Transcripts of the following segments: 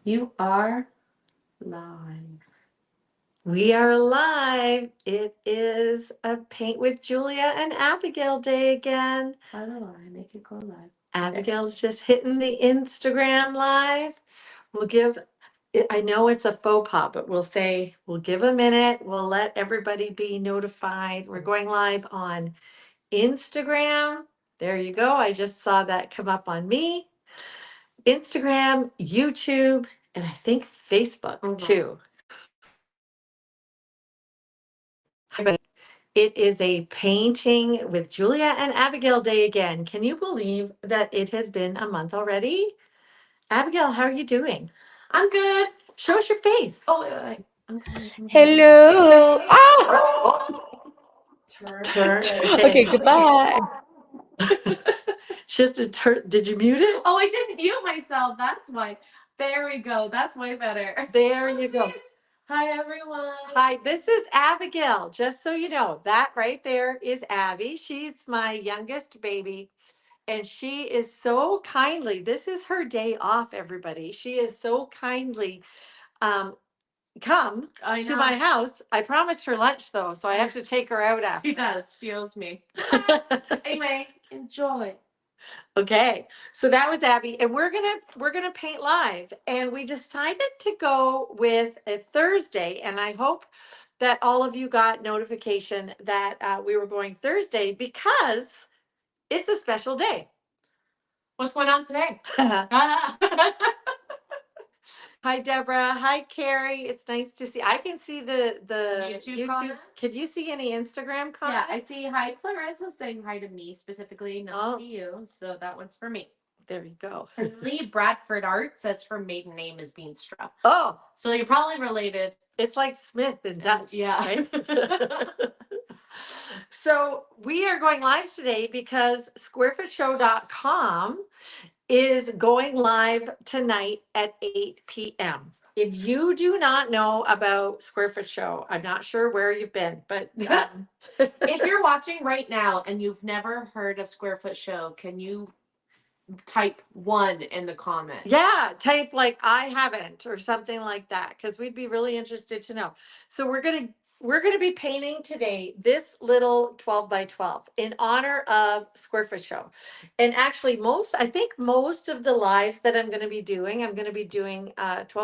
You are live. We are live. It is a Paint with Julia and Abigail day again. How do I make it go live? Abigail's just hitting the Instagram live. We'll give, I know it's a faux pas, but we'll give a minute. We'll let everybody be notified. We're going live on Instagram. There you go. I just saw that come up on me. Instagram, YouTube, and I think Facebook too. It is a painting with Julia and Abigail day again. Can you believe that it has been a month already? Abigail, how are you doing? I'm good. Show us your face. Oh, wait. I'm coming. Hello. Ah! Turn it. Okay, goodbye. Just a turn. Did you mute it? Oh, I didn't mute myself. That's why. There we go. That's way better. There you go. Hi, everyone. Hi, this is Abigail. Just so you know, that right there is Abby. She's my youngest baby. And she is so kindly. This is her day off, everybody. She is so kindly um, come to my house. I promised her lunch though, so I have to take her out after. She does. She owes me. Anyway, enjoy. Okay, so that was Abby, and we're gonna paint live, and we decided to go with a Thursday, and I hope that all of you got notification that we were going Thursday because it's a special day. What's going on today? Hi, Deborah. Hi, Carrie. It's nice to see. I can see the YouTube comments? Could you see any Instagram comments? Yeah, I see. Hi, Clarissa saying hi to me specifically, not to you. So that one's for me. There you go. And Lee Bradford Art says her maiden name is Veenstra. Oh, So you're probably related. It's like Smith in Dutch. Yeah. Right? So we are going live today because squarefootshow.com is going live tonight at 8 p.m. If you do not know about Squarefoot Show, I'm not sure where you've been, but if you're watching right now and you've never heard of Squarefoot Show, can you type 1 in the comments? Yeah, type like I haven't or something like that because we'd be really interested to know. So we're gonna be painting today this little 12 by 12 in honor of Squarefoot Show. And actually I think most of the lives that I'm gonna be doing, 12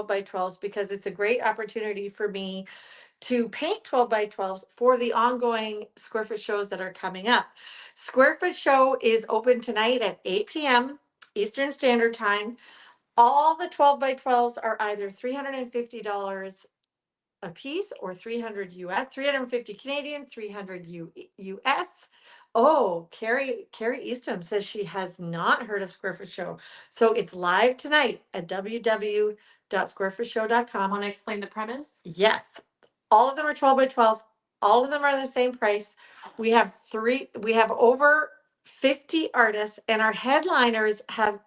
by 12s because it's a great opportunity for me to paint 12 by 12s for the ongoing Squarefoot shows that are coming up. Squarefoot Show is open tonight at 8 p.m. Eastern Standard Time. All the 12 by 12s are either $350 a piece or 300 US, 350 Canadian, 300 US. Oh, Carrie Eastham says she has not heard of Squarefoot Show. So it's live tonight at www.squarefootshow.com. Want to explain the premise? Yes. All of them are 12 by 12. All of them are the same price. We have over 50 artists, and our headliners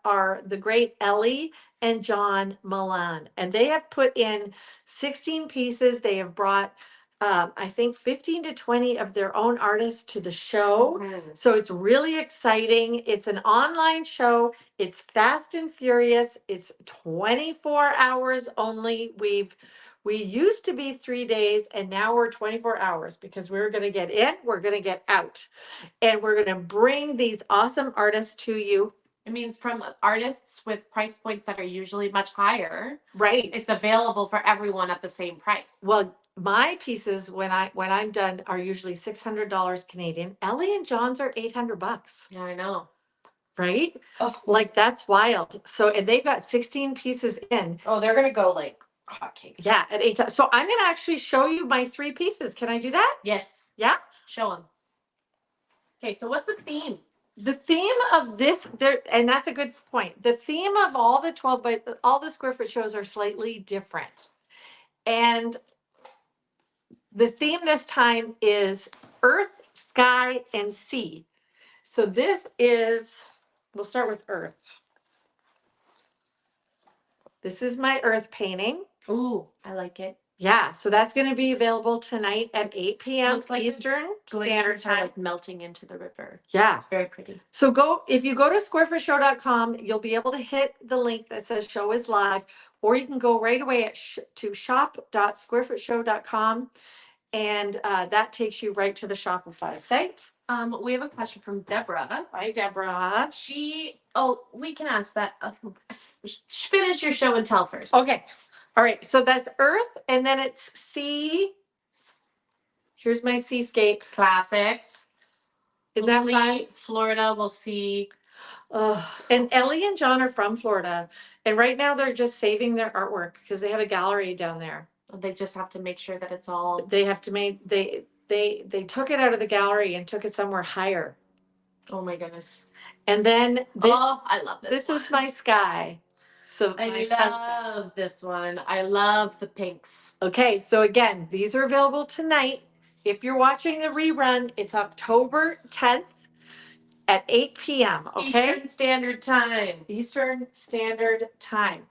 are the great Ellie and John Milan. And they have put in 16 pieces. They have brought I think 15 to 20 of their own artists to the show. So it's really exciting. It's an online show. It's fast and furious. It's 24 hours only. We used to be 3 days and now we're 24 hours because we're going to get in, we're going to get out, and we're going to bring these awesome artists to you. It means from artists with price points that are usually much higher. Right. It's available for everyone at the same price. Well, my pieces when I'm done are usually $600 Canadian. Ellie and John's are $800. Yeah, I know. Right? Oh. Like that's wild. So and they've got 16 pieces in. Oh, they're gonna go like hotcakes. Yeah, at 8 times. So I'm gonna actually show you my 3 pieces. Can I do that? Yes. Yeah. Show them. Okay, so what's the theme? The theme of this there, and that's a good point. The theme of all the Squarefoot shows are slightly different. And the theme this time is earth, sky, and sea. So we'll start with earth. This is my earth painting. Ooh, I like it. Yeah, so that's going to be available tonight at 8 p.m. Looks like the Eastern Standard Glaciers are Time. like melting into the river. Yeah. It's very pretty. So if you go to squarefootShow.com, you'll be able to hit the link that says show is live, or you can go right away to shop.squarefootshow.com, and that takes you right to the Shopify site. We have a question from Deborah. Hi, Deborah. We can ask that. Finish your show and tell first. Okay. All right. So that's Earth, and then it's sea. Here's my seascape. Classics. Isn't that fun? Florida, we'll see. And Ellie and John are from Florida, and right now they're just saving their artwork because they have a gallery down there. They just have to make sure that it's all. They have to make they took it out of the gallery and took it somewhere higher. Oh my goodness. And then this. Oh, I love this. This is my sky. So I my love sunset. this one. I love the pinks. Okay, so again, these are available tonight. If you're watching the rerun, it's October 10th at 8 p.m. Okay. Eastern Standard Time. Eastern Standard Time.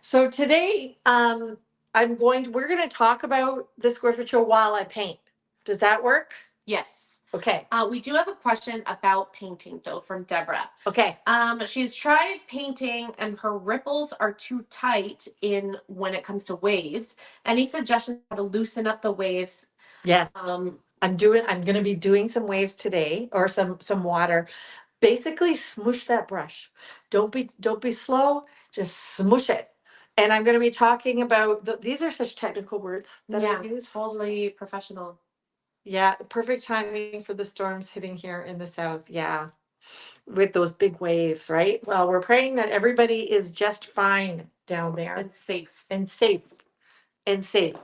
So today, we're going to talk about the Squarefoot Show while I paint. Does that work? Yes. Okay. We do have a question about painting though from Deborah. Okay. She's tried painting and her ripples are too tight when it comes to waves. Any suggestions how to loosen up the waves? Yes. I'm going to be doing some waves today, or some water. Basically smush that brush. Don't be slow, just smush it. And I'm going to be talking about these are such technical words that I use. Totally professional. Yeah, perfect timing for the storms hitting here in the south. Yeah. With those big waves, right? Well, we're praying that everybody is just fine down there. And safe. And safe. And safe.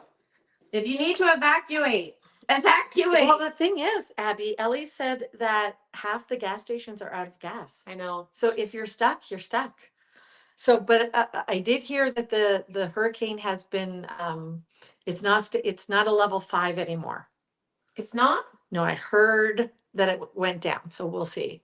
If you need to evacuate. Well, the thing is, Abby, Ellie said that half the gas stations are out of gas. I know. So if you're stuck, you're stuck. So, but I did hear that the hurricane has been, it's not a level 5 anymore. It's not? No, I heard that it went down. So we'll see.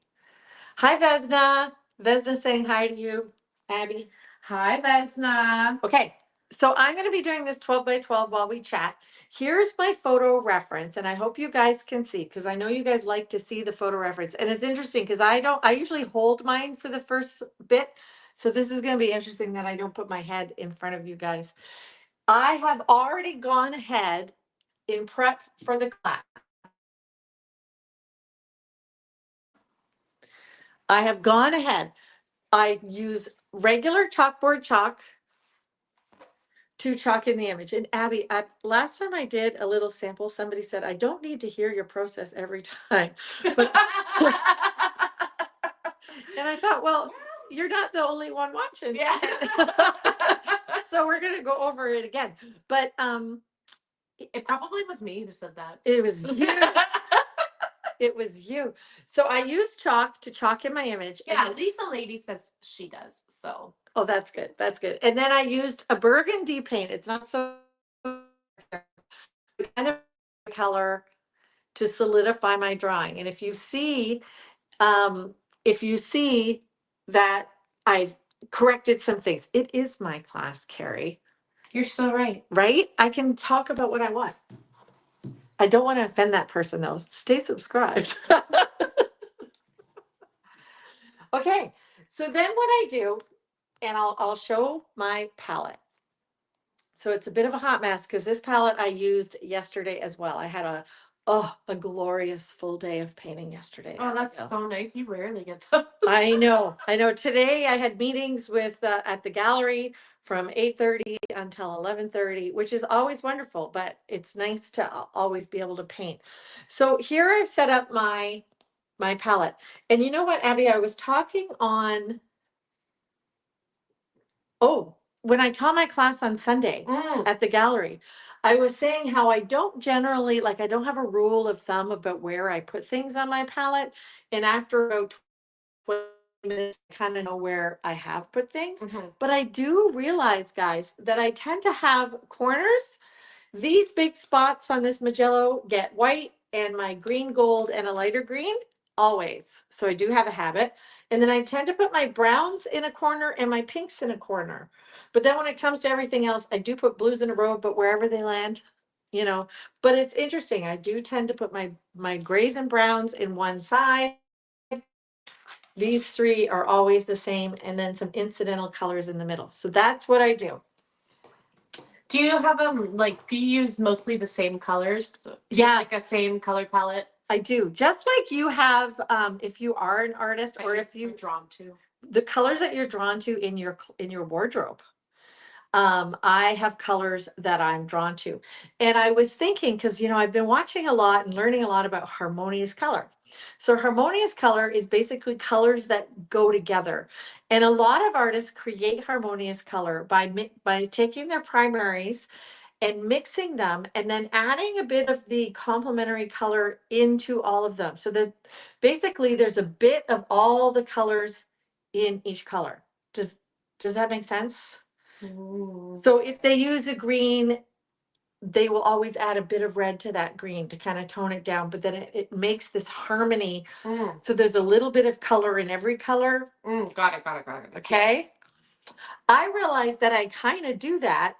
Hi, Vesna. Vesna saying hi to you, Abby. Hi, Vesna. Okay. So I'm going to be doing this 12 by 12 while we chat. Here's my photo reference, and I hope you guys can see, because I know you guys like to see the photo reference. And it's interesting because I usually hold mine for the first bit. So this is going to be interesting that I don't put my head in front of you guys. I have already gone ahead in prep for the class. I have gone ahead. I use regular chalkboard chalk to chalk in the image. And Abby, last time I did a little sample, somebody said, I don't need to hear your process every time. But and I thought, well, you're not the only one watching. Yeah. So we're going to go over it again. But it probably was me who said that. It was you. It was you. So I use chalk to chalk in my image. Yeah, Lisa Lady says she does. So. Oh, that's good. That's good. And then I used a burgundy paint. It's not so kind of color to solidify my drawing. And if you see that I've corrected some things, it is my class, Carrie. You're so right. Right? I can talk about what I want. I don't want to offend that person though. Stay subscribed. Okay. So then what I do, and I'll show my palette. So it's a bit of a hot mess because this palette I used yesterday as well. I had a glorious full day of painting yesterday. Oh, that's so nice. You rarely get those. I know. Today I had meetings with at the gallery from 8:30 until 11:30, which is always wonderful, but it's nice to always be able to paint. So here I've set up my palette. And you know what, Abby, I was talking on when I taught my class on Sunday at the gallery, I was saying how I don't generally, I don't have a rule of thumb about where I put things on my palette. And after about 20 minutes, I kind of know where I have put things. Mm-hmm. But I do realize, guys, that I tend to have corners. These big spots on this Magello get white, and my green gold and a lighter green always. So I do have a habit. And then I tend to put my browns in a corner and my pinks in a corner. But then when it comes to everything else, I do put blues in a row, but wherever they land, you know. But it's interesting. I do tend to put my grays and browns in one side. These three are always the same, and then some incidental colors in the middle. So that's what I do. Do you have do you use mostly the same colors? Do you Yeah. have, like a same color palette? I do. Just like you have, if you are an artist or if you're you, drawn to. the colors that you're drawn to in your wardrobe. I have colors that I'm drawn to. And I was thinking, because I've been watching a lot and learning a lot about harmonious color. So harmonious color is basically colors that go together. And a lot of artists create harmonious color by taking their primaries and mixing them and then adding a bit of the complementary color into all of them. So that basically there's a bit of all the colors in each color. Does that make sense? Ooh. So if they use a green, they will always add a bit of red to that green to kind of tone it down, but then it makes this harmony. So there's a little bit of color in every color. Got it. Okay. I realized that I kind of do that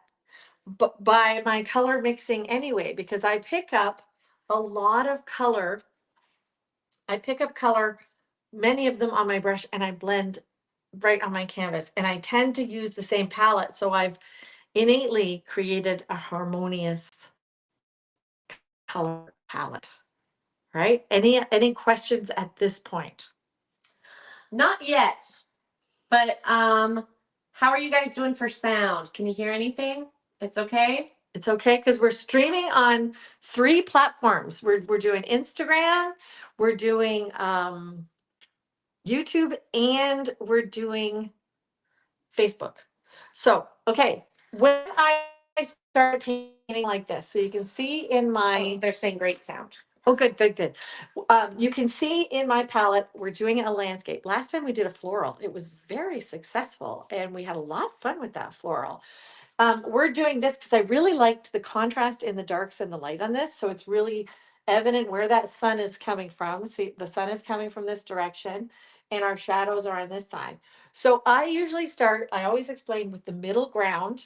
by my color mixing anyway, because I pick up a lot of color. I pick up color, many of them on my brush, and I blend right on my canvas. And I tend to use the same palette. So I've innately created a harmonious color palette, right? Any questions at this point? Not yet. But how are you guys doing for sound? Can you hear anything? It's okay? It's okay because we're streaming on 3 platforms. We're doing Instagram, we're doing YouTube, and we're doing Facebook. So, okay, when I started painting like this, so you can see in my, They're saying great sound. oh, good. You can see in my palette, we're doing a landscape. Last time we did a floral, it was very successful, and we had a lot of fun with that floral. We're doing this because I really liked the contrast in the darks and the light on this. So it's really evident where that sun is coming from. See, the sun is coming from this direction and our shadows are on this side. So I always explain with the middle ground.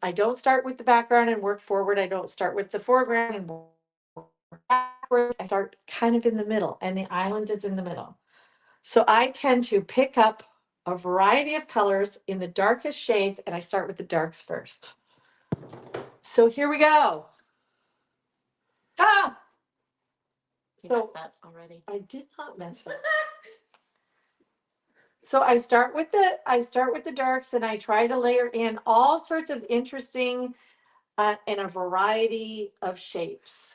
I don't start with the background and work forward. I don't start with the foreground and work backwards. I start kind of in the middle, and the island is in the middle. So I tend to pick up a variety of colors in the darkest shades, and I start with the darks first. So here we go. Ah! You So messed that already. I did not mess up. So I start with the darks, and I try to layer in all sorts of interesting and a variety of shapes.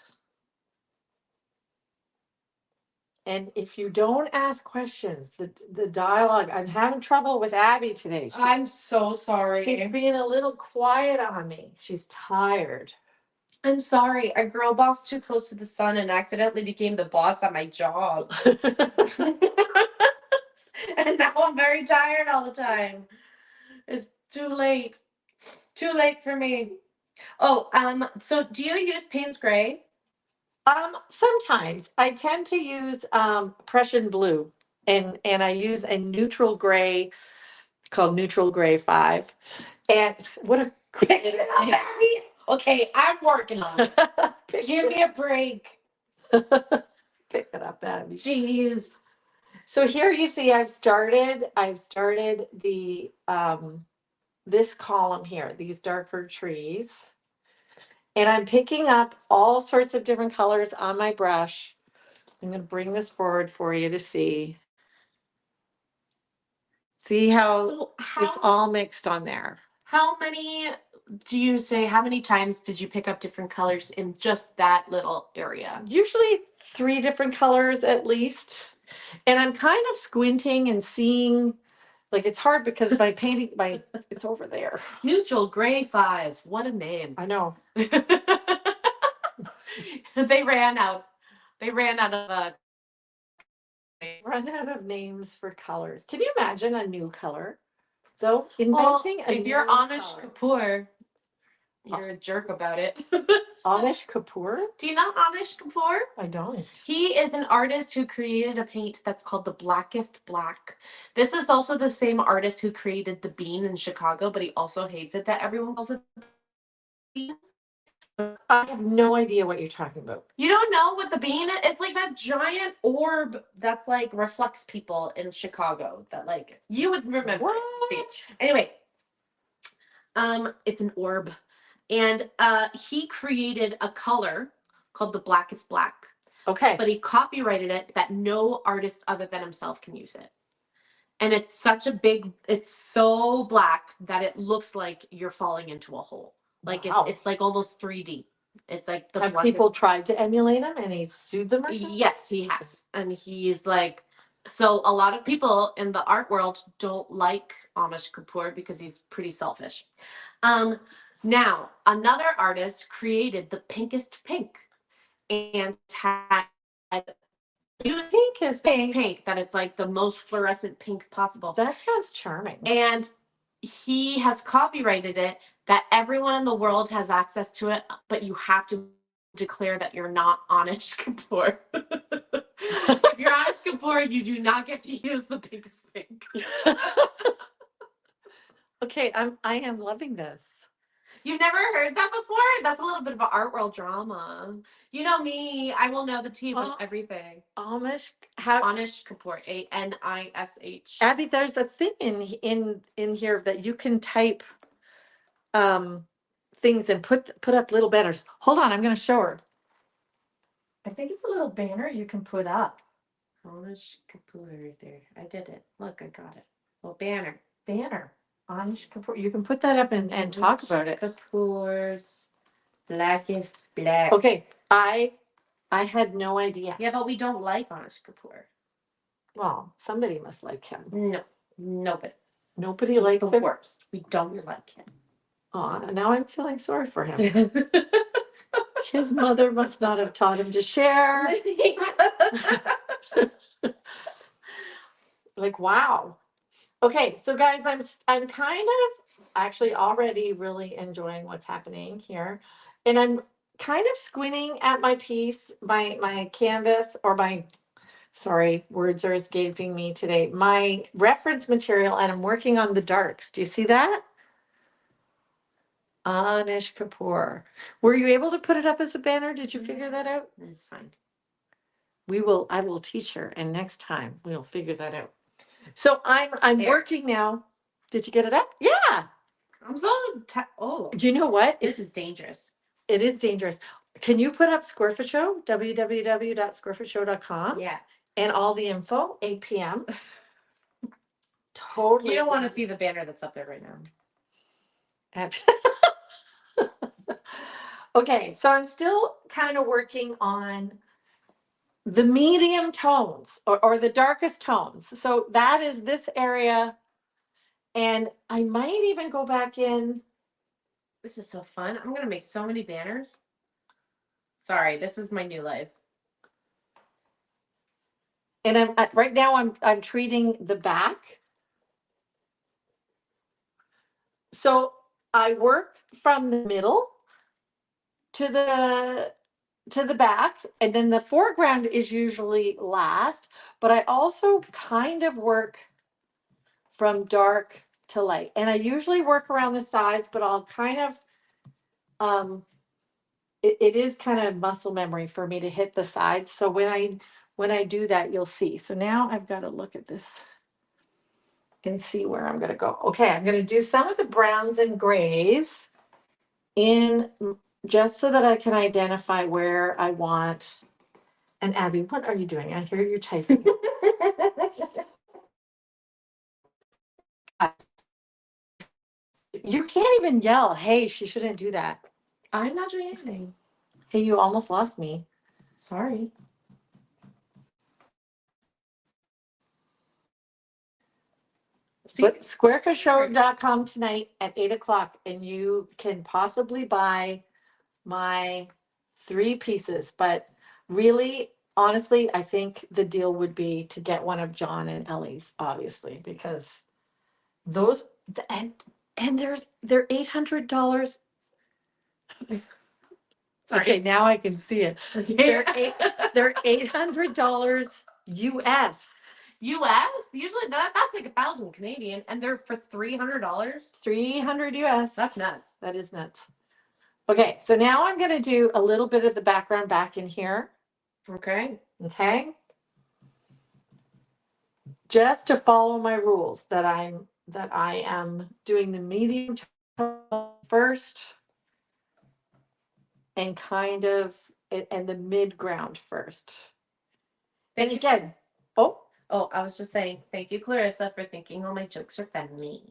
And if you don't ask questions, the dialogue, I'm having trouble with Abby today. I'm so sorry. She's being a little quiet on me. She's tired. I'm sorry. I girl bossed too close to the sun and accidentally became the boss at my job. And now I'm very tired all the time. It's too late. Too late for me. Oh, so do you use Payne's Gray? Sometimes I tend to use Prussian blue, and I use a neutral gray called Neutral Gray 5. And what a great Okay, I'm working on it. Give me a break. Pick it up, Abby. Jeez. So here you see I've started the this column here, these darker trees. And I'm picking up all sorts of different colors on my brush. I'm going to bring this forward for you to see. See how it's all mixed on there. How many times did you pick up different colors in just that little area? Usually 3 different colors at least. And I'm kind of squinting and seeing, like, it's hard because by painting, it's over there. Neutral Gray 5. What a name. I know. They ran out. Run out of names for colors. Can you imagine a new color? Though inventing if you're Amish Kapoor, you're a jerk about it. Amish Kapoor? Do you know Anish Kapoor? I don't. He is an artist who created a paint that's called the Blackest Black. This is also the same artist who created the bean in Chicago, but he also hates it that everyone calls it bean. I have no idea what you're talking about. You don't know what the bean is? It's like that giant orb that's like reflects people in Chicago that like you would remember. What? See. Anyway, it's an orb. And he created a color called the Blackest Black. Okay. But he copyrighted it that no artist other than himself can use it. And it's such a big, it's so black that it looks like you're falling into a hole. Like Wow. it's like almost 3D. It's like the Have blackest. people tried to emulate him and he's sued them or something? Yes, he has. And he's like, so a lot of people in the art world don't like Amish Kapoor because he's pretty selfish. Now, another artist created the pinkest pink and had Pinkest pink that it's like the most fluorescent pink possible. That sounds charming. And he has copyrighted it that everyone in the world has access to it, but you have to declare that you're not Anish Kapoor. If you're Anish Kapoor, you do not get to use the pinkest pink. Okay, I am loving this. You've never heard that before? That's a little bit of an art world drama. You know me, I will know the tea about everything. Amish Anish Kapoor, Anish. Abby, there's a thing in here that you can type things and put up little banners. Hold on, I'm gonna show her. I think it's a little banner you can put up. Anish Kapoor right there. I did it. Look, I got it. Well, banner. Anish Kapoor. You can put that up and talk about it. Kapoor's Blackest Black. Okay, I had no idea. Yeah, but we don't like Anish Kapoor. Well, somebody must like him. No, nobody. Nobody He's likes the him. worst. We don't like him. Oh, now I'm feeling sorry for him. His mother must not have taught him to share. Like, wow. Okay, so guys, I'm kind of actually already really enjoying what's happening here. And I'm kind of squinting at my piece, my canvas, or sorry, words are escaping me today. My reference material, and I'm working on the darks. Do you see that? Anish Kapoor. Were you able to put it up as a banner? Did you figure that out? It's fine. I will teach her, and next time we'll figure that out. So I'm There. working now. Did you get it up? Yeah. I'm so oh. You know what? This is dangerous. It is dangerous. Can you put up Squarefoot Show? www.squarefootshow.com. Yeah. And all the info, 8 p.m. Totally. You don't want to see the banner that's up there right now. Okay, so I'm still kind of working on the medium tones or the darkest tones. So that is this area. And I might even go back in. This is so fun. I'm going to make so many banners. Sorry, this is my new life. And right now I'm treating the back. So I work from the middle to the back, and then the foreground is usually last, but I also kind of work from dark to light. And I usually work around the sides, but I'll kind of it is kind of muscle memory for me to hit the sides. So when I do that, you'll see. So now I've got to look at this and see where I'm going to go. Okay, I'm going to do some of the browns and grays in just so that I can identify where I want. And Abby, what are you doing? I hear you typing. You can't even yell, hey, she shouldn't do that. I'm not doing anything. Hey, you almost lost me. Sorry. But squarefootshowroom.com tonight at 8:00, and you can possibly buy my 3 pieces. But really, honestly, I think the deal would be to get one of John and Ellie's, obviously, because those and they're $800. Okay, now I can see it. They're $800 US. US? Usually that's like 1,000 Canadian, and they're for $300. 300 US. That's nuts. That is nuts. Okay, so now I'm going to do a little bit of the background back in here. Okay. Okay. Just to follow my rules that I am doing the medium tone first and kind of and the mid ground first. And again, Oh, I was just saying, thank you, Clarissa, for thinking all my jokes are funny.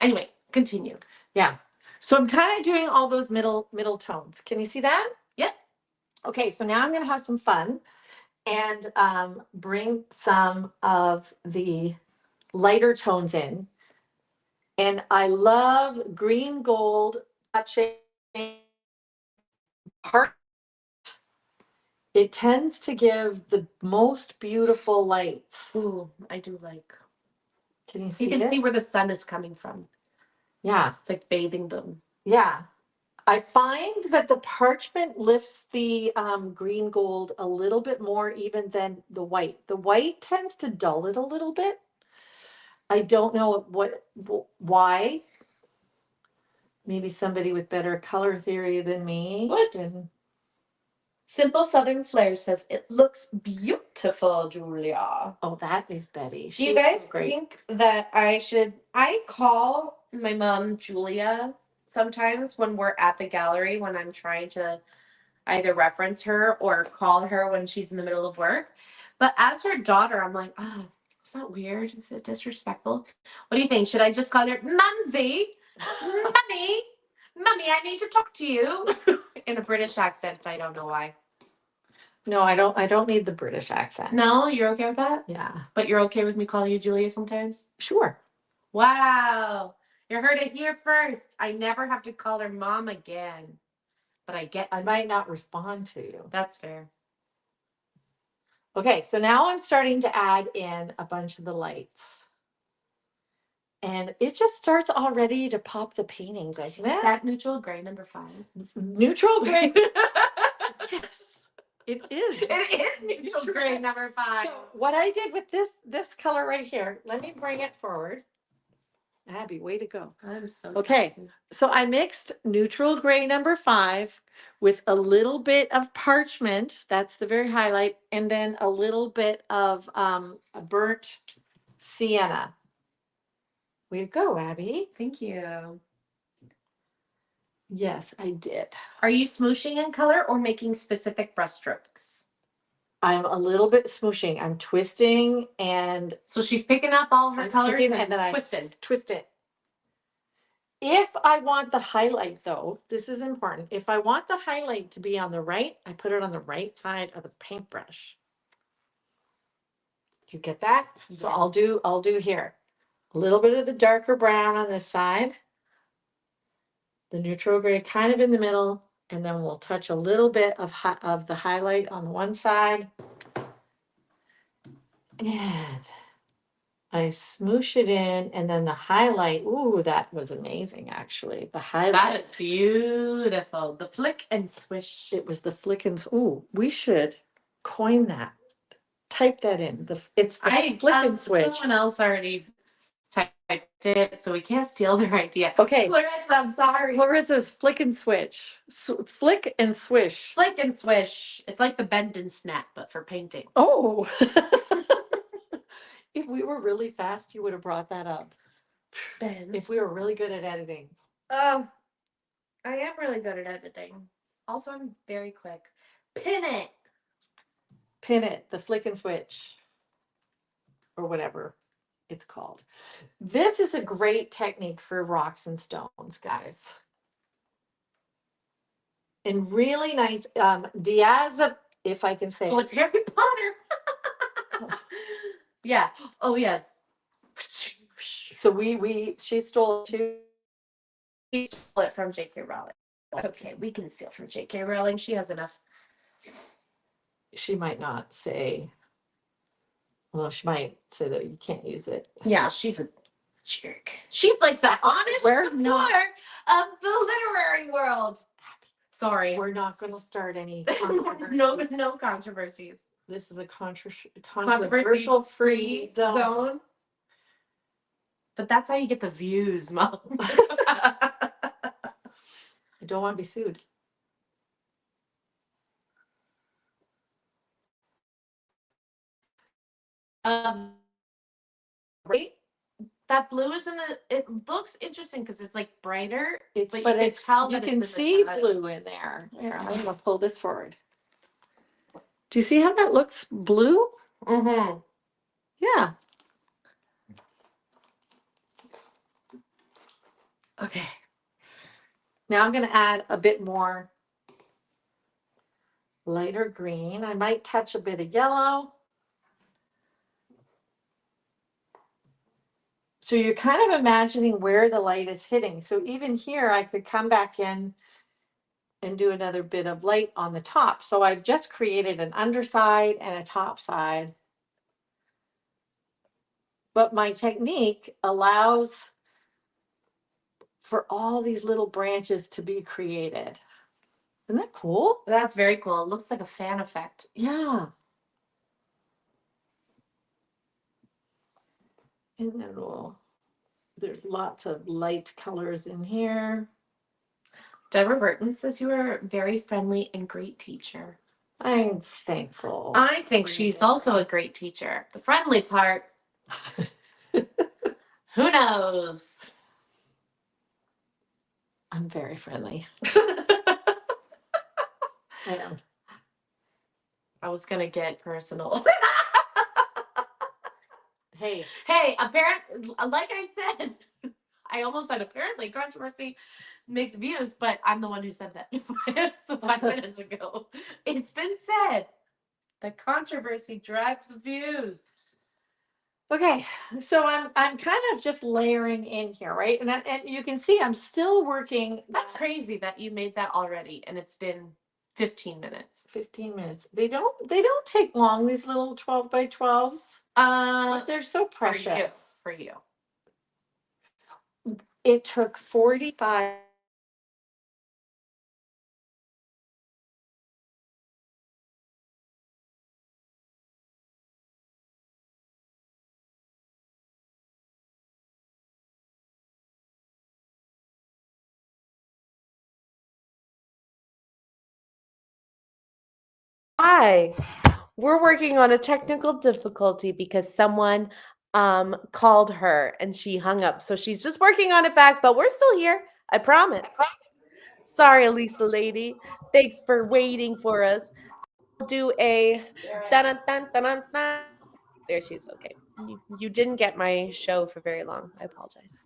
Anyway, continue. yeah. So I'm kind of doing all those middle tones. Can you see that? Yep. Okay, so now I'm going to have some fun and bring some of the lighter tones in. And I love green gold touching part. It tends to give the most beautiful lights. Ooh, I do like. Can you see You can it? see where the sun is coming from. Yeah. It's like bathing them. Yeah. I find that the parchment lifts the green gold a little bit more even than the white. The white tends to dull it a little bit. I don't know why. Maybe somebody with better color theory than me. What? Simple Southern Flair says it looks beautiful, Julia. Oh, that is Betty. Do you guys think that I call my mom Julia sometimes when we're at the gallery when I'm trying to either reference her or call her when she's in the middle of work. But as her daughter, I'm like, oh, is that weird? Is it disrespectful? What do you think? Should I just call her Mumsy? Mummy? Mummy, I need to talk to you. In a British accent. I don't know why. No, I don't need the British accent. No, you're okay with that? Yeah. But you're okay with me calling you Julia sometimes? Sure. Wow. You heard it here first. I never have to call her mom again. But I might not respond to you. That's fair. Okay, so now I'm starting to add in a bunch of the lights. And it just starts already to pop the painting, doesn't it? That neutral gray number 5. Neutral gray. Yes, it is. It is neutral gray number 5. So what I did with this color right here, let me bring it forward. Abby, way to go. I'm so okay. excited. So I mixed neutral gray number 5 with a little bit of parchment. That's the very highlight. And then a little bit of a burnt sienna. Way to go, Abby. Thank you. Yes, I did. Are you smooshing in color or making specific brush strokes? I'm a little bit smooshing. I'm twisting and so she's picking up all her colors and then I twist it. If I want the highlight though, this is important. If I want the highlight to be on the right, I put it on the right side of the paintbrush. You get that? Yes. So I'll do here. A little bit of the darker brown on this side. The neutral gray kind of in the middle, and then we'll touch a little bit of the highlight on one side. And I smoosh it in, and then the highlight, ooh, that was amazing, actually. The highlight. That is beautiful. The flick and swish. It was the flick and, ooh, we should coin that. Type that in. It's the flick and switch. Someone else already typed it, so we can't steal their idea. Okay. Clarissa, I'm sorry. Clarissa's flick and switch. Flick and swish. Flick and swish. It's like the bend and snap, but for painting. Oh. If we were really fast, you would have brought that up. Ben. If we were really good at editing. I am really good at editing. Also, I'm very quick. Pin it. Pin it, the flick and switch. Or whatever it's called. This is a great technique for rocks and stones, guys. And really nice, Diaz, if I can say. Oh, it's Harry Potter. Yeah. Oh, yes. So she stole two. She stole it from J.K. Rowling. Okay, we can steal from J.K. Rowling. She has enough. She might not say. Well, she might say that you can't use it. Yeah, she's a Jerk. She's like the honest We're couture not- of the literary world. Sorry. We're not going to start any no, controversies. no controversies. This is a Controversy controversial free zone. zone. But that's how you get the views, Mom. I don't want to be sued. Right? That blue is in the. It looks interesting because it's like brighter. It's, but but you can it's, tell you that can it's in the see shadow. blue in there. Here, I'm going to pull this forward. Do you see how that looks blue? Mm-hmm. Yeah. Okay. Now I'm going to add a bit more lighter green. I might touch a bit of yellow. So you're kind of imagining where the light is hitting. So even here, I could come back in and do another bit of light on the top. So I've just created an underside and a top side. But my technique allows for all these little branches to be created. Isn't that cool? That's very cool. It looks like a fan effect. Yeah. And then there's lots of light colors in here. Deborah Burton says you are a very friendly and great teacher. I'm thankful. I think she's also a great teacher. The friendly part, who knows? I'm very friendly. I am. I was gonna get personal. Hey, apparently, like I said, I almost said apparently controversy makes views, but I'm the one who said that 5 minutes ago. It's been said that controversy drives the views. okay, so I'm kind of just layering in here, right? And you can see I'm still working. That's crazy that you made that already, and it's been 15 minutes. 15 minutes. They don't take long, these little 12 by 12s. But they're so precious. For you. It took 45. Hi. We're working on a technical difficulty because someone called her and she hung up. So she's just working on it back, but we're still here. I promise. Sorry, Elisa lady. Thanks for waiting for us. I'll do a dun dun dun dun dun. There she's okay. You didn't get my show for very long. I apologize.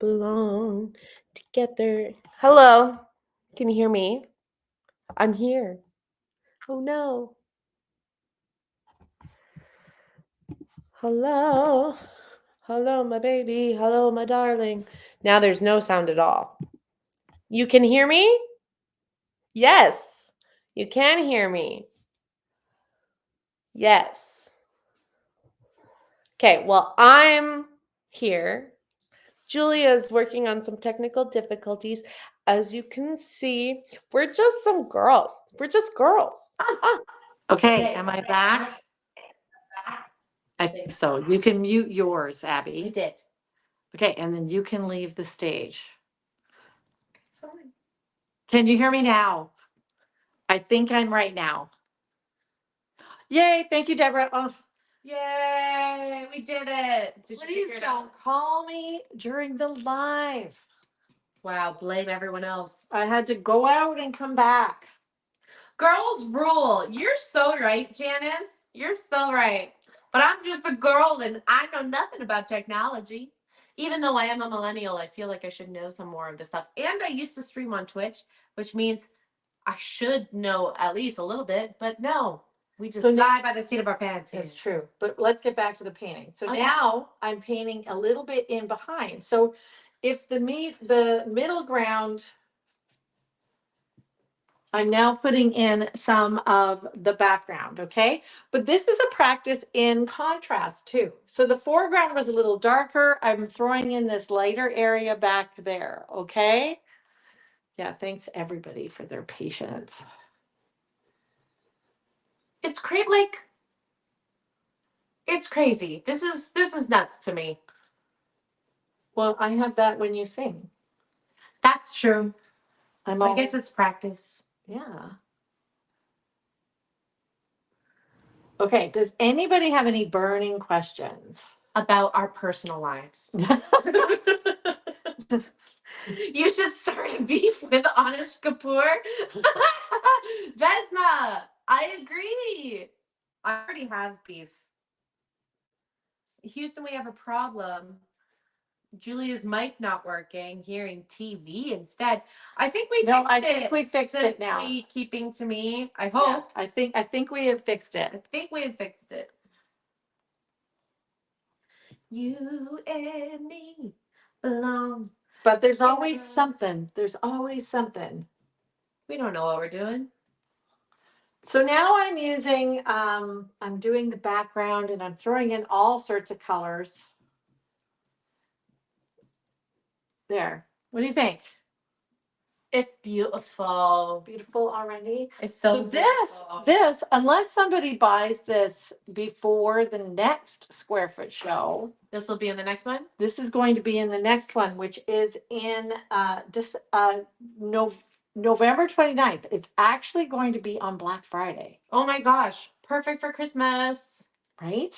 belong together. Hello. Can you hear me? I'm here. Oh no. Hello. Hello, my baby. Hello, my darling. Now there's no sound at all. You can hear me? Yes. You can hear me. Yes. Okay, well, I'm here. Julia's working on some technical difficulties. As you can see, we're just some girls. We're just girls. Okay, am I back? I think so. You can mute yours, You Abby. did. Okay, and then you can leave the stage. Can you hear me now? I think I'm right now. Yay, thank you, Deborah. Oh, Yay, we did it. Did you please figure it out? don't call me during the live. Wow, blame everyone else. I had to go out and come back. Girls rule. You're so right, Janice. You're so right. But I'm just a girl and I know nothing about technology. Even though I am a millennial, I feel like I should know some more of this stuff. And I used to stream on Twitch, which means I should know at least a little bit. But no, we just fly by the seat of our pants here. That's true. But let's get back to the painting. So Okay. now I'm painting a little bit in behind. So if the middle ground, I'm now putting in some of the background, okay? But this is a practice in contrast too. So the foreground was a little darker. I'm throwing in this lighter area back there, okay? Yeah, thanks everybody for their patience. It's great, like it's crazy. This is nuts to me. Well, I have that when you sing. That's true. I I guess it's practice. Yeah. Okay, does anybody have any burning questions? About our personal lives. You should start a beef with Anish Kapoor. Vesna, I agree. I already have beef. Houston, we have a problem. Julia's mic not working, hearing TV instead. I think we No, fixed I it. think we fixed it now. Simply keeping to me. I Yeah, hope. I think we have fixed I it. think we have fixed it. You and me belong. But there's always something. There's always something. We don't know what we're doing. So now I'm using, I'm doing the background and I'm throwing in all sorts of colors. There. What do you think? It's beautiful. Beautiful already. It's So so this, unless somebody buys this before the next Squarefoot show, this will be in the next one. this is going to be in the next one, which is in November 29th. It's actually going to be on Black Friday, Oh my gosh, perfect for Christmas. right?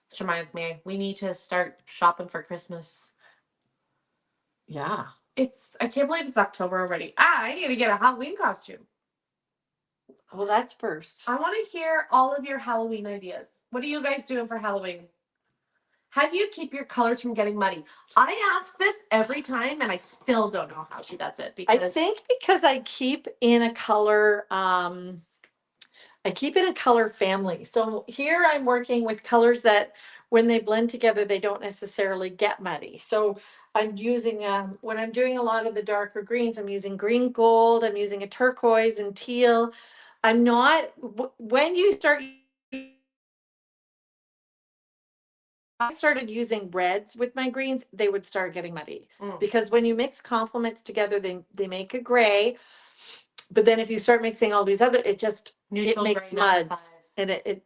Which reminds me, we need to start shopping for Christmas. Yeah. I can't believe it's October already. I need to get a Halloween costume. Well, that's first. I want to hear all of your Halloween ideas. What are you guys doing for Halloween? How do you keep your colors from getting muddy? I ask this every time and I still don't know how she does it I because think because I keep in a color, family. So here I'm working with colors that when they blend together, they don't necessarily get muddy. So I'm using, when I'm doing a lot of the darker greens, I'm using green gold, I'm using a turquoise and teal. I'm not, when you start, I started using reds with my greens, they would start getting muddy. Because when you mix complements together, they make a gray. But then if you start mixing all these other, it makes gray number muds. And it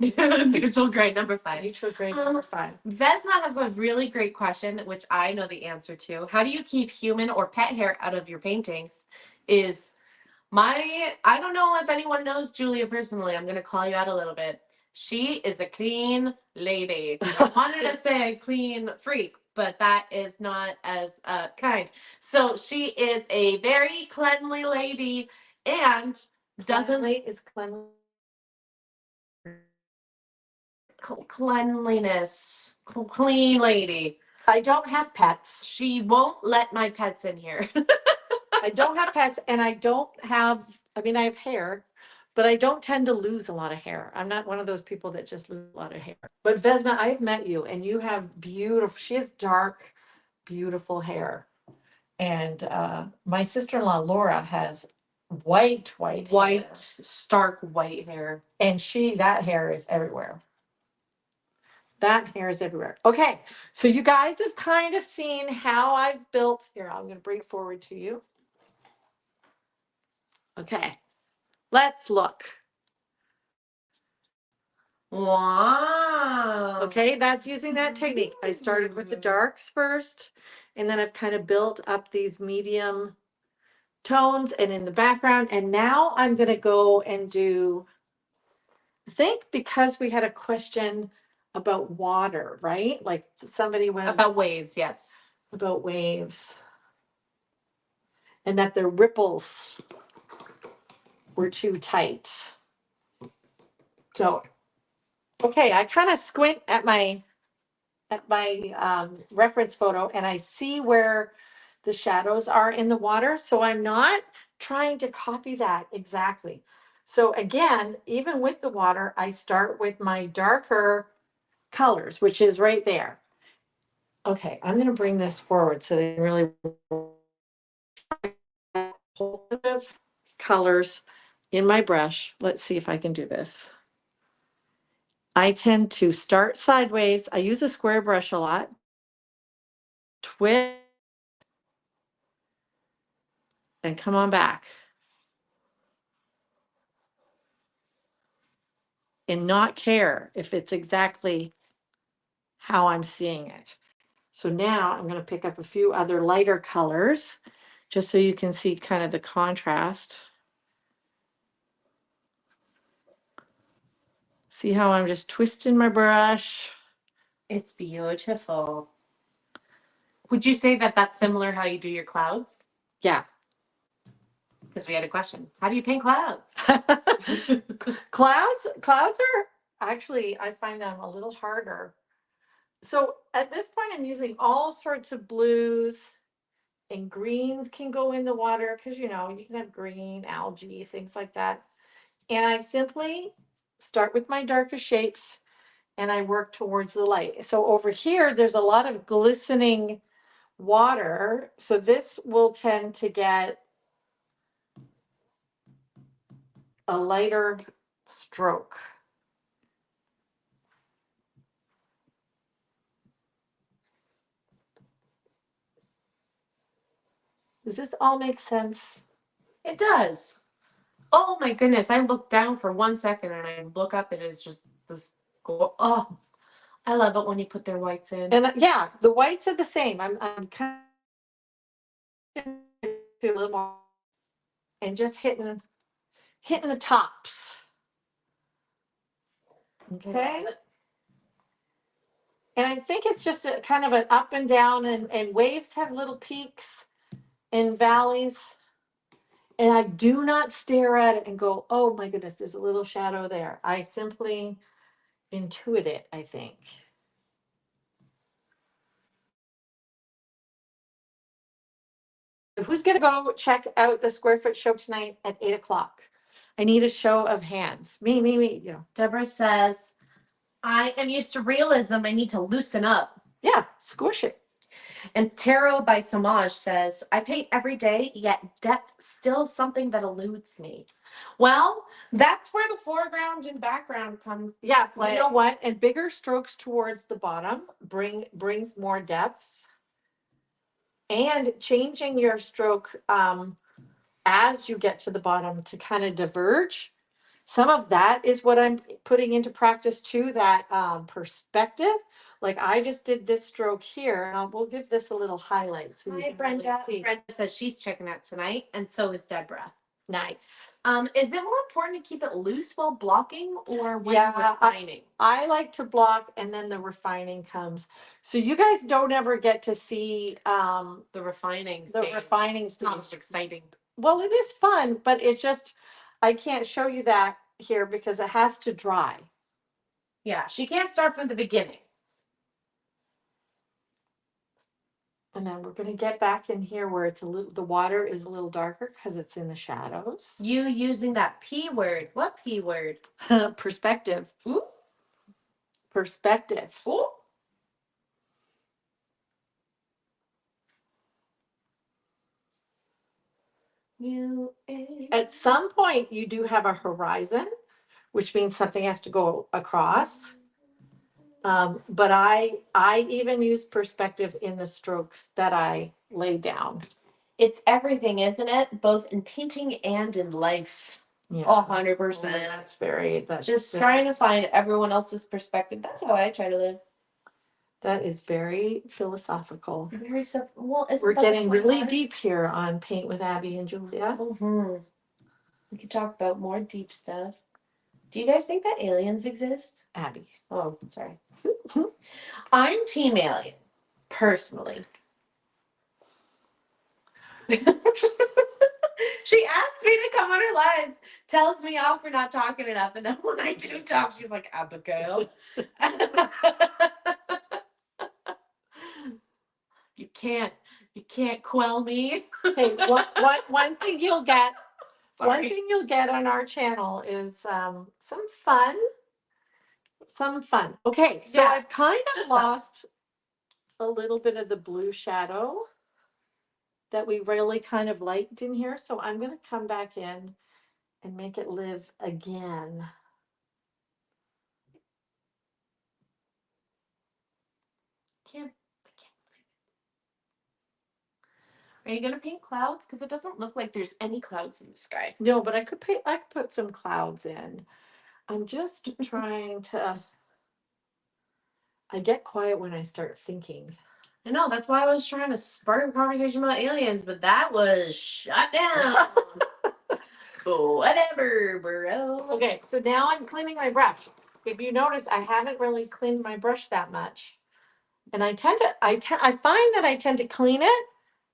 neutral gray number 5. neutral gray number 5. Vesna has a really great question, which I know the answer to. How do you keep human or pet hair out of your paintings? I don't know if anyone knows Julia personally. I'm going to call you out a little bit. She is a clean lady. I wanted to say clean freak, but that is not as kind. So she is a very cleanly lady and Is cleanly. cleanliness, clean lady. I don't have pets. She won't let my pets in here. I don't have pets, and I don't have, I mean, I have hair, but I don't tend to lose a lot of hair. I'm not one of those people that just lose a lot of hair. But Vesna, I've met you, and you have beautiful, she has dark, beautiful hair. And my sister-in-law, Laura, has white White, hair. stark white hair. And that hair is everywhere. That hair is everywhere. Okay, so you guys have kind of seen how I've built, here, I'm going to bring it forward to you. Okay, let's look. Wow. Okay, that's using that technique. I started with the darks first, and then I've kind of built up these medium tones and in the background. And now I'm going to go and do, I think because we had a question about water, right? Like somebody was About waves, yes. about waves. And that the ripples were too tight. So, okay, I kind of squint at my reference photo, and I see where the shadows are in the water. So I'm not trying to copy that exactly. So again, even with the water, I start with my darker colors, which is right there. Okay, I'm going to bring this forward so they really colors in my brush. Let's see if I can do this. I tend to start sideways. I use a square brush a lot. Twist and come on back. And not care if it's exactly how I'm seeing it. So now I'm going to pick up a few other lighter colors just so you can see kind of the contrast. See how I'm just twisting my brush? It's beautiful. Would you say that that's similar how you do your clouds? Yeah. Because we had a question. How do you paint clouds? Clouds are actually, I find them a little harder. So at this point, I'm using all sorts of blues, and greens can go in the water because, you know, you can have green, algae, things like that. And I simply start with my darkest shapes and I work towards the light. So over here, there's a lot of glistening water. So this will tend to get a lighter stroke. Does this all make sense? It does. Oh my goodness. I looked down for 1 second and I look up and it's just this. Oh, I love it when you put their whites in. And yeah, the whites are the same. I'm kind of a little more and just hitting the tops. Okay. And I think it's just a kind of an up and down, and waves have little peaks and valleys. And I do not stare at it and go, oh my goodness, there's a little shadow there. I simply intuit it, I think. Who's going to go check out the Squarefoot show tonight at 8:00? I need a show of hands. Me. You know. Deborah says, I am used to realism. I need to loosen up. Yeah, squish it. And Tarot by Samaj says, I paint every day, yet depth still something that eludes me. Well, that's where the foreground and background come. Yeah, you know what? And bigger strokes towards the bottom brings more depth. And changing your stroke as you get to the bottom to kind of diverge. Some of that is what I'm putting into practice too, that perspective. Like I just did this stroke here, and we'll give this a little highlight. So Hi, Brenda. Brenda says she's checking out tonight, and so is Deborah. Nice. Is it more important to keep it loose while blocking or when Yeah, refining? I like to block and then the refining comes. So you guys don't ever get to see The refining. the stage. refining It's not as stage. exciting. Well, it is fun, but it's just, I can't show you that here because it has to dry. Yeah, she can't start from the beginning. And then we're going to get back in here where it's a little, the water is a little darker because it's in the shadows. You using that P word. What P word? Perspective. Ooh. Perspective. Ooh. At some point, you do have a horizon, which means something has to go across. But I even use perspective in the strokes that I lay down. It's everything, isn't it? Both in painting and in life. Yeah, 100%. That's Just very, trying to find everyone else's perspective. That's how I try to live. that is very philosophical. Very well. We're getting really deep here on Paint with Abby and Julia. Mm-hmm. We could talk about more deep stuff. Do you guys think that aliens exist? Abby. Oh, sorry. I'm Team Alien, personally. She asked me to come on her lives, tells me off for not talking enough, and then when I do talk, she's like, Abigail. You can't quell me. Hey, one thing you'll get, one thing you'll get on our channel is some fun. Okay, so Yeah, I've kind of just lost a little bit of the blue shadow that we really kind of liked in here. So I'm going to come back in and make it live again. Are you gonna paint clouds? Because it doesn't look like there's any clouds in the sky. No, but I could put some clouds in. I'm just trying to. I get quiet when I start thinking. I know, that's why I was trying to spark a conversation about aliens, but that was shut down. Whatever, bro. Okay, so now I'm cleaning my brush. If you notice, I haven't really cleaned my brush that much. And I find that I tend to clean it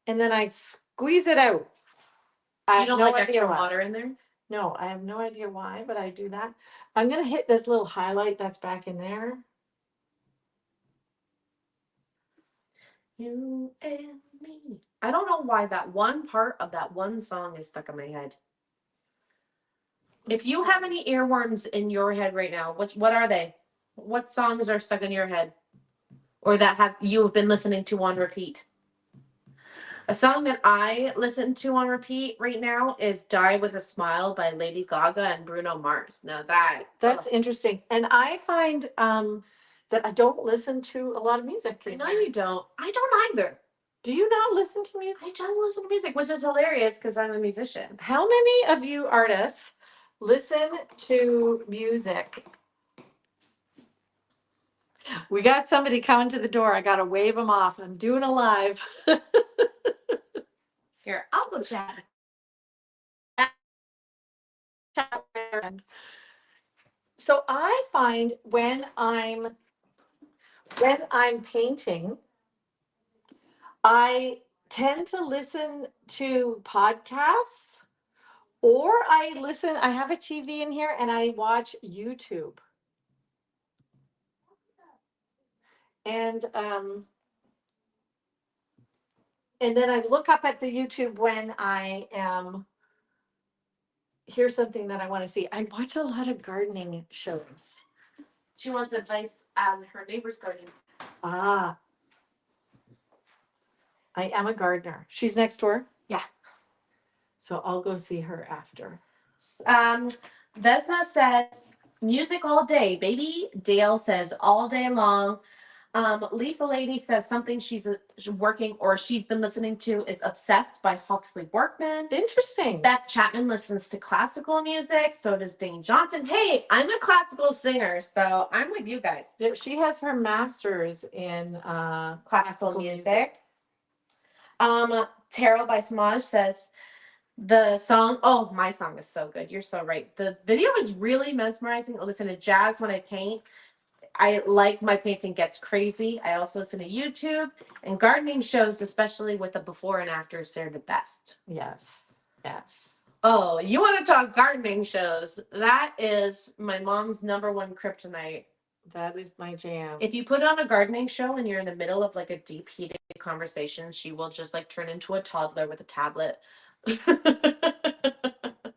and then I squeeze it out. You don't like extra water in there? No, I have no idea why, but I do that. I'm going to hit this little highlight that's back in there. You and me. I don't know why that one part of that one song is stuck in my head. If you have any earworms in your head right now, what are they? What songs are stuck in your head? Or that you have been listening to on repeat? A song that I listen to on repeat right now is Die with a Smile by Lady Gaga and Bruno Mars. Now that's interesting. And I find that I don't listen to a lot of music. I know you don't. I don't either. Do you not listen to music? I don't listen to music, which is hilarious because I'm a musician. How many of you artists listen to music? We got somebody coming to the door. I got to wave them off. I'm doing a live. Here, I'll go chat. So I find when I'm painting, I tend to listen to podcasts, or I have a TV in here and I watch YouTube. And then I look up at the YouTube when I hear something that I want to see. I watch a lot of gardening shows. She wants advice on her neighbor's garden. Ah. I am a gardener. She's next door? Yeah. So I'll go see her after. Vesna says, music all day, baby. Dale says, all day long. Lisa Lady says something she's working or she's been listening to is Obsessed by Huxley Workman. Interesting. Beth Chapman listens to classical music. So does Dane Johnson. Hey, I'm a classical singer, so I'm with you guys. Yeah, she has her master's in Classical music. Tarot by Smaj says the song, oh, my song is so good. You're so right. The video is really mesmerizing. I listen to jazz when I paint. I like my painting gets crazy. I also listen to YouTube and gardening shows, especially with the before and afters. They're the best. Yes. Yes. Oh, you want to talk gardening shows? That is my mom's number one kryptonite. That is my jam. If you put on a gardening show and you're in the middle of like a deep heated conversation, she will just like turn into a toddler with a tablet.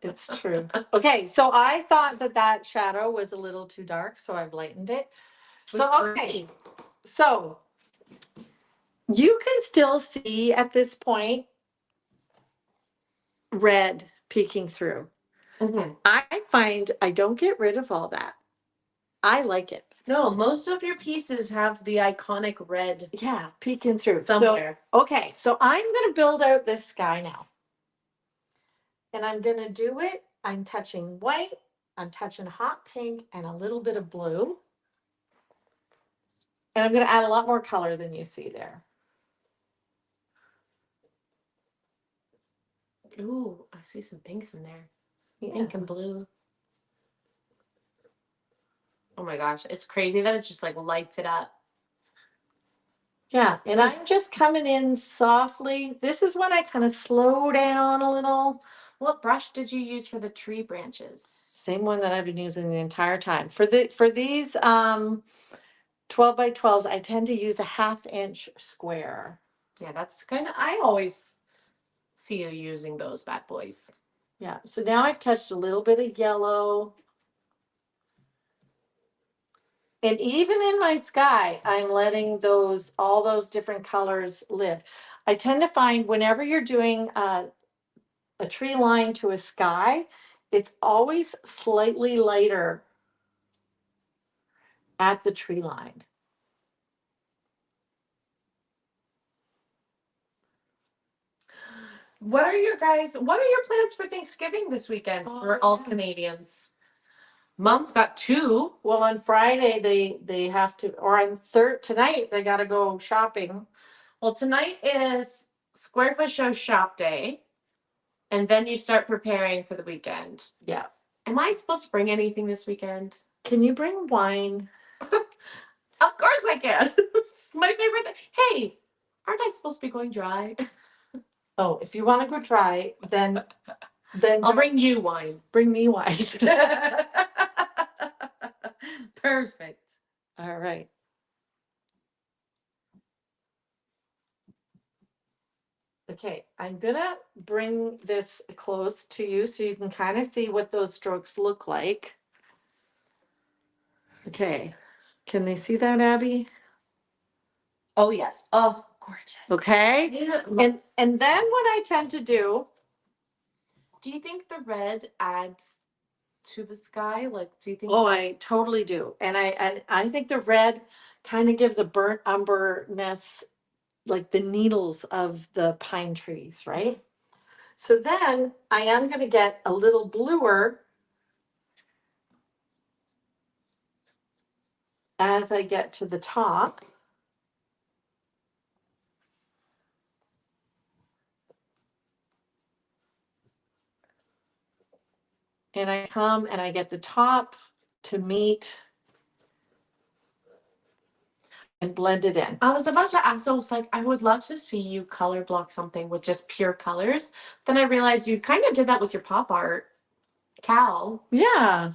It's true. Okay, so I thought that shadow was a little too dark, so I've lightened it. So, okay, so you can still see at this point red peeking through. Mhm. I find I don't get rid of all that. I like it. No, most of your pieces have the iconic red Yeah, peeking through. somewhere. So, okay, so I'm going to build out this sky now. And I'm going to do it. I'm touching white, I'm touching hot pink, and a little bit of blue. And I'm going to add a lot more color than you see there. Ooh, I see some pinks in there. Yeah. Pink and blue. Oh my gosh, it's crazy that it just like lights it up. Yeah, and I'm just coming in softly. This is when I kind of slow down a little. What brush did you use for the tree branches? Same one that I've been using the entire time. For these 12 by 12s, I tend to use a 1/2 inch square. Yeah, that's kind of, I always see you using those bad boys. Yeah, so now I've touched a little bit of yellow. And even in my sky, I'm letting all those different colors live. I tend to find whenever you're doing a tree line to a sky, it's always slightly lighter at the tree line. What are your plans for Thanksgiving this weekend for all Canadians? Mom's got 2. Well, on Friday they have to, or on tonight they got to go shopping. Well, tonight is Squarefoot Show shop day, and then you start preparing for the weekend. Yeah. Am I supposed to bring anything this weekend? Can you bring wine? Of course I can. It's my favorite thing. Hey, aren't I supposed to be going dry? Oh, if you want to go dry, then I'll bring you wine. bring me wine. Perfect. All right. Okay, I'm gonna bring this close to you so you can kind of see what those strokes look like. Okay, can they see that, Abby? Oh yes. Oh, gorgeous. Okay, Yeah. and then what I tend to do, Do you think the red adds to the sky? Like, do you think? oh, I totally do, and I think the red kind of gives a burnt umberness, like the needles of the pine trees, right? So then I am going to get a little bluer as I get to the top. And I come and I get the top to meet and blend it in. I was about to ask, I was like, I would love to see you color block something with just pure colors. Then I realized you kind of did that with your pop art. Cow. Yeah.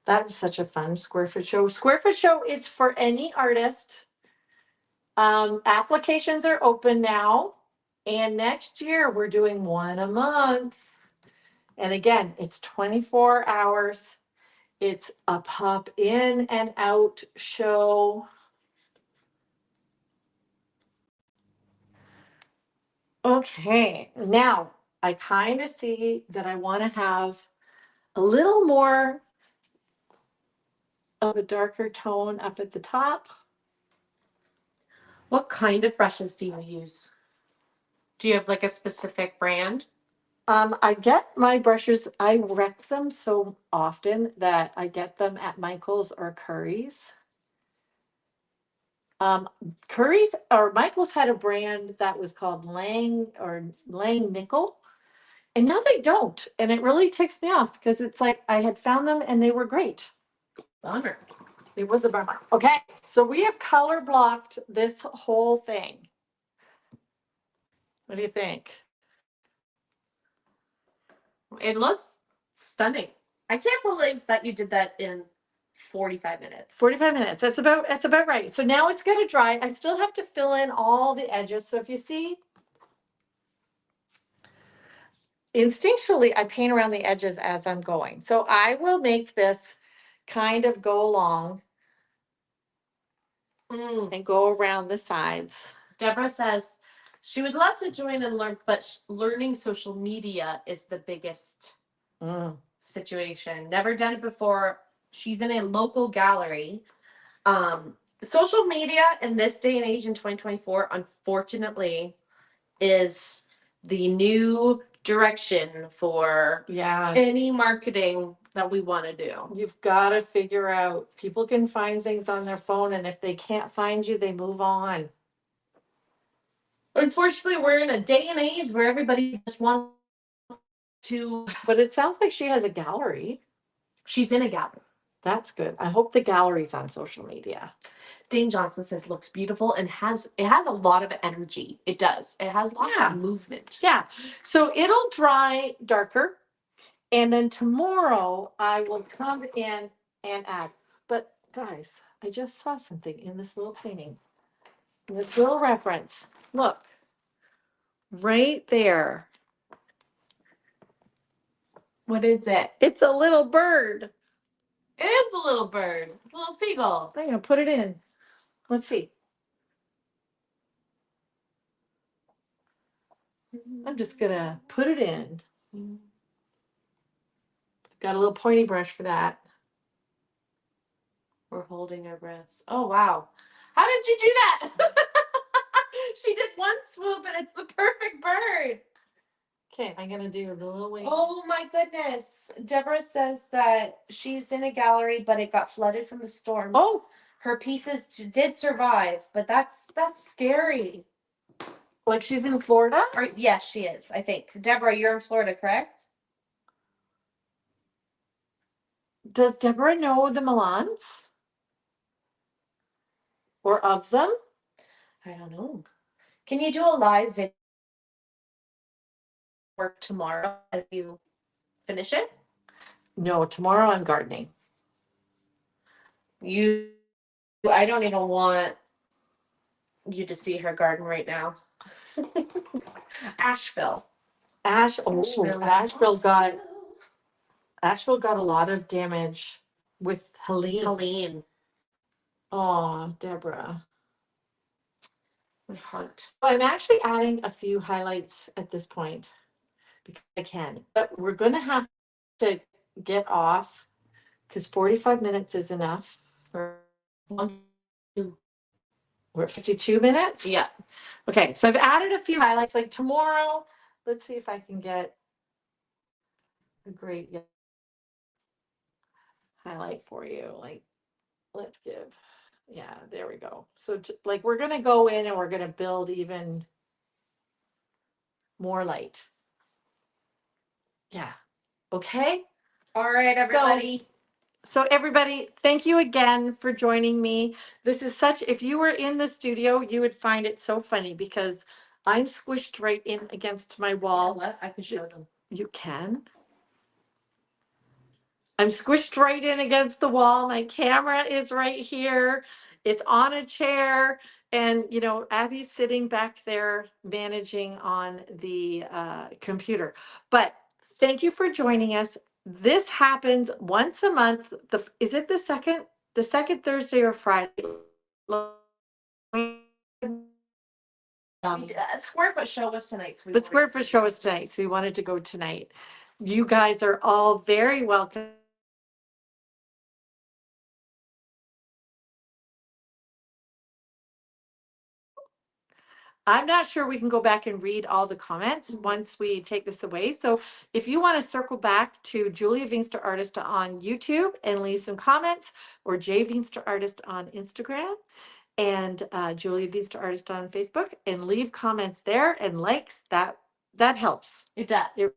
That was such a fun Squarefoot show. Squarefoot show is for any artist. Applications are open now. And next year we're doing one a month. And again, it's 24 hours. It's a pop in and out show. Okay, now I kind of see that I want to have a little more of a darker tone up at the top. What kind of brushes do you use? Do you have like a specific brand? I get my brushes, I wreck them so often that I get them at Michael's or Curry's. Curry's or Michael's had a brand that was called Lang Nickel. And now they don't. And it really ticks me off because it's like I had found them and they were great. Bummer. It was a bummer. Okay, so we have color blocked this whole thing. What do you think? It looks stunning. I can't believe that you did that in 45 minutes. 45 minutes. That's about right. So now it's going to dry. I still have to fill in all the edges. So if you see, instinctually, I paint around the edges as I'm going. So I will make this kind of go along and go around the sides. Deborah says she would love to join and learn, but learning social media is the biggest situation. Never done it before. She's in a local gallery. Social media in this day and age in 2024, unfortunately, is the new direction for Yeah. any marketing that we want to do. You've got to figure out, people can find things on their phone, and if they can't find you, they move on. Unfortunately, we're in a day and age where everybody just wants to. But it sounds like she has a gallery. She's in a gallery. That's good. I hope the gallery's on social media. Dane Johnson says looks beautiful and has a lot of energy. It does. It has lots Yeah. of movement. Yeah. So it'll dry darker, and then tomorrow I will come in and add. But guys, I just saw something in this little painting. This little reference. Look. Right there. What is it? It's a little bird. It is a little bird. It's a little seagull. I'm gonna put it in. Let's see. I'm just gonna put it in. Got a little pointy brush for that. We're holding our breaths. Oh wow. How did you do that? She did one swoop and it's the perfect bird. Okay, I'm gonna do the little wing. Oh my goodness. Deborah says that she's in a gallery, but it got flooded from the storm. Oh, Her pieces did survive, but that's scary. like she's in Florida? Or yes, she is, I think. Deborah, you're in Florida, correct? Does Deborah know the Milans? Or of them? I don't know. Can you do a live video work tomorrow as you finish it? No, tomorrow I'm gardening. I don't even want you to see her garden right now. Asheville. Asheville got a lot of damage with Helene. Oh, Deborah. My heart. So I'm actually adding a few highlights at this point because I can, but we're going to have to get off because 45 minutes is enough. For We're at 52 minutes? yeah. Okay, so I've added a few highlights. Like tomorrow, let's see if I can get a great highlight for you. Like, let's give, yeah, there we go. So like we're going to go in and we're going to build even more light. Yeah. Okay. All right, everybody. So everybody, thank you again for joining me. This is if you were in the studio, you would find it so funny because I'm squished right in against my wall. What? I can show them. You can. I'm squished right in against the wall. My camera is right here. It's on a chair. And, Abby's sitting back there managing on the computer. But thank you for joining us. This happens once a month. Is it the second Thursday or Friday? Squarefoot show was tonight. So The Squarefoot show is tonight, so we wanted to go tonight. You guys are all very welcome. I'm not sure we can go back and read all the comments once we take this away. So if you want to circle back to Julia Veenstra Artist on YouTube and leave some comments, or J Veenstra Artist on Instagram, and Julia Veenstra Artist on Facebook, and leave comments there and likes, that helps. It does. It